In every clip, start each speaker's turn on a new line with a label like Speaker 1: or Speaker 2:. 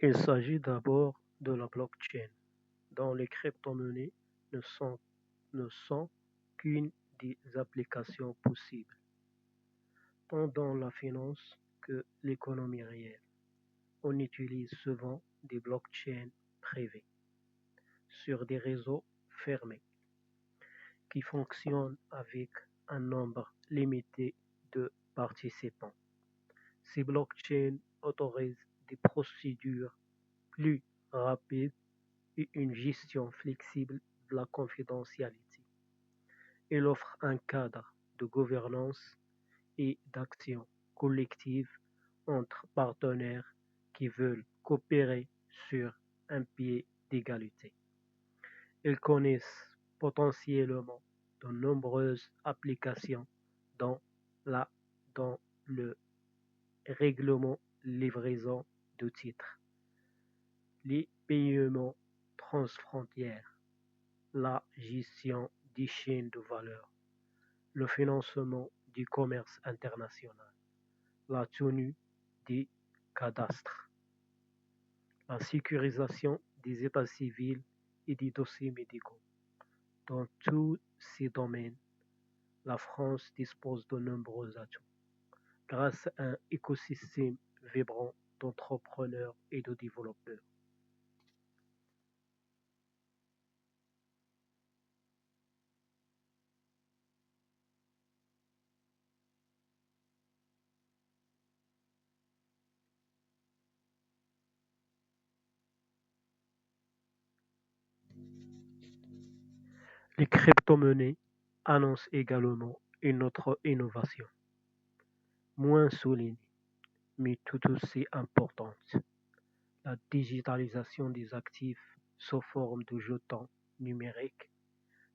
Speaker 1: Il s'agit d'abord de la blockchain, dont les crypto-monnaies ne sont, ne sont qu'une des applications possibles, tant dans la finance que l'économie réelle. On utilise souvent des blockchains privées sur des réseaux fermés qui fonctionnent avec un nombre limité de participants. Ces blockchains autorisent des procédures plus rapides et une gestion flexible de la confidentialité. Elle offre un cadre de gouvernance et d'action collective entre partenaires qui veulent coopérer sur un pied d'égalité. Elles connaissent potentiellement de nombreuses applications dans la dans le règlement livraison de titres, les paiements transfrontières, la gestion des chaînes de valeur, le financement du commerce international, la tenue des cadastres, la sécurisation des états civils et des dossiers médicaux. Dans tous ces domaines, la France dispose de nombreux atouts grâce à un écosystème vibrant d'entrepreneurs et de développeurs. Les crypto-monnaies annoncent également une autre innovation, moins soulignée, mais tout aussi importante, la digitalisation des actifs sous forme de jetons numériques,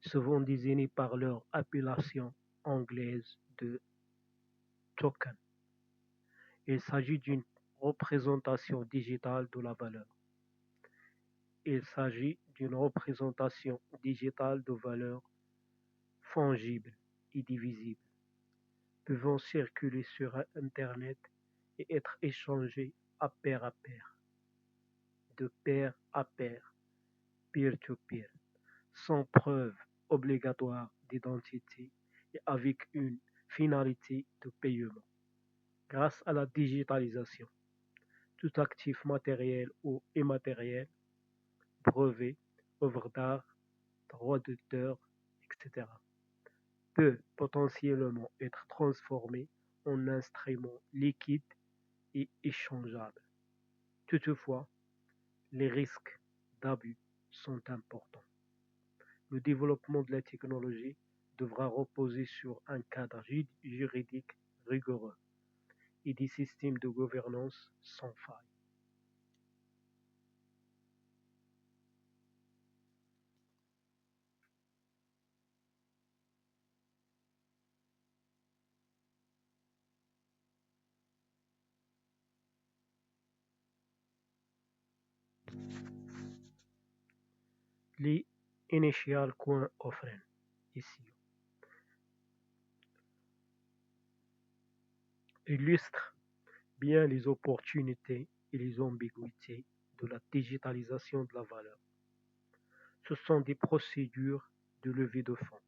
Speaker 1: souvent désignés par leur appellation anglaise de token. Il s'agit d'une représentation digitale de la valeur. Il s'agit d'une représentation digitale de valeurs fongibles et divisibles, pouvant circuler sur Internet et être échangées à de pair à pair, peer-to-peer, sans preuve obligatoire d'identité et avec une finalité de paiement. Grâce à la digitalisation, tout actif matériel ou immatériel, brevet, œuvre d'art, droit d'auteur, etc., peut potentiellement être transformé en instrument liquide et échangeable. Toutefois, les risques d'abus sont importants. Le développement de la technologie devra reposer sur un cadre juridique rigoureux et des systèmes de gouvernance sans faille. Les Initial Coin Offering ici illustrent bien les opportunités et les ambiguïtés de la digitalisation de la valeur. Ce sont des procédures de levée de fonds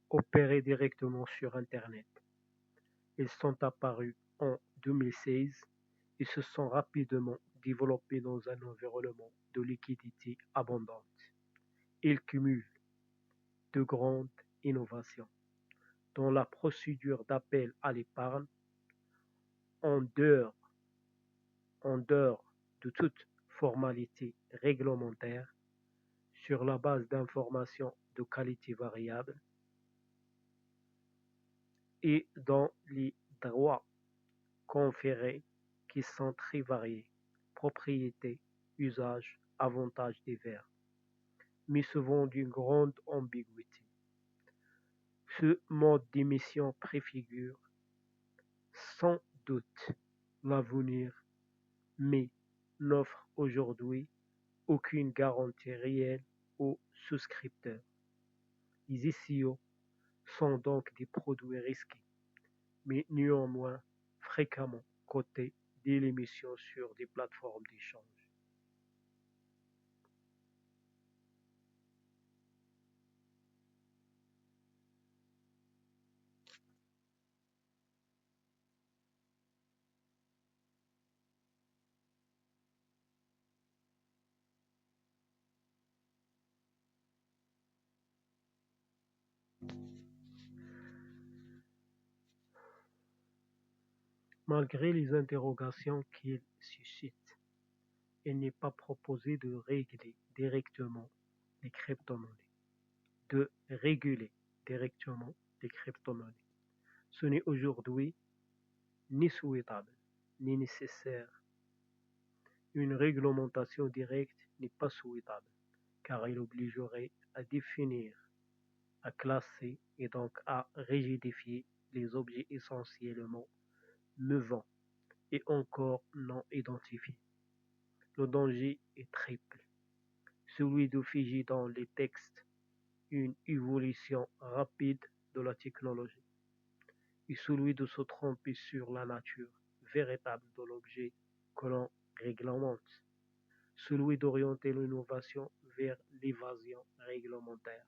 Speaker 1: opérées directement sur Internet. Elles sont apparues en 2016 et se sont rapidement développées dans un environnement de liquidité abondante. Elles cumulent de grandes innovations dans la procédure d'appel à l'épargne en dehors, en dehors de toute formalité réglementaire sur la base d'informations de qualité variable et dans les droits conférés qui sont très variés, propriétés, usages, avantages divers, mais souvent d'une grande ambiguïté. Ce mode d'émission préfigure sans doute l'avenir, mais n'offre aujourd'hui aucune garantie réelle aux souscripteurs. Les ICO sont donc des produits risqués, mais néanmoins fréquemment cotés dès l'émission sur des plateformes d'échange. Malgré les interrogations qu'il suscite, il n'est pas proposé de régler directement les crypto-monnaies. De réguler directement les crypto-monnaies. Ce n'est aujourd'hui ni souhaitable ni nécessaire. Une réglementation directe n'est pas souhaitable, car elle obligerait à définir, à classer et donc à rigidifier les objets essentiellement mouvants et encore non identifiés. Le danger est triple, celui de figer dans les textes une évolution rapide de la technologie et celui de se tromper sur la nature véritable de l'objet que l'on réglemente, celui d'orienter l'innovation vers l'évasion réglementaire.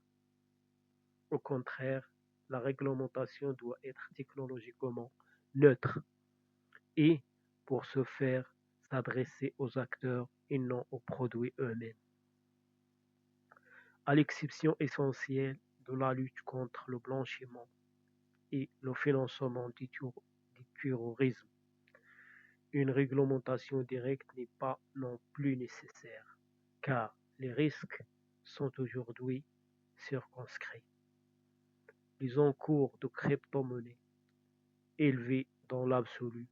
Speaker 1: Au contraire, la réglementation doit être technologiquement neutre et, pour ce faire, s'adresser aux acteurs et non aux produits eux-mêmes. À l'exception essentielle de la lutte contre le blanchiment et le financement du terrorisme, une réglementation directe n'est pas non plus nécessaire, car les risques sont aujourd'hui circonscrits. Les encours de crypto-monnaies, élevés dans l'absolu,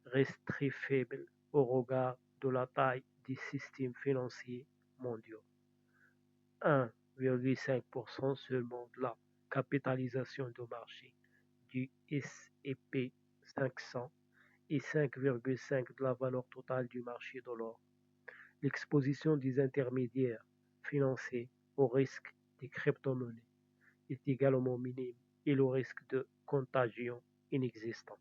Speaker 1: restent très faibles au regard de la taille des systèmes financiers mondiaux. 1,5% seulement de la capitalisation de marché du S&P 500 et 5,5% de la valeur totale du marché de l'or. L'exposition des intermédiaires financiers au risque des crypto-monnaies est également minime et le risque de contagion inexistant.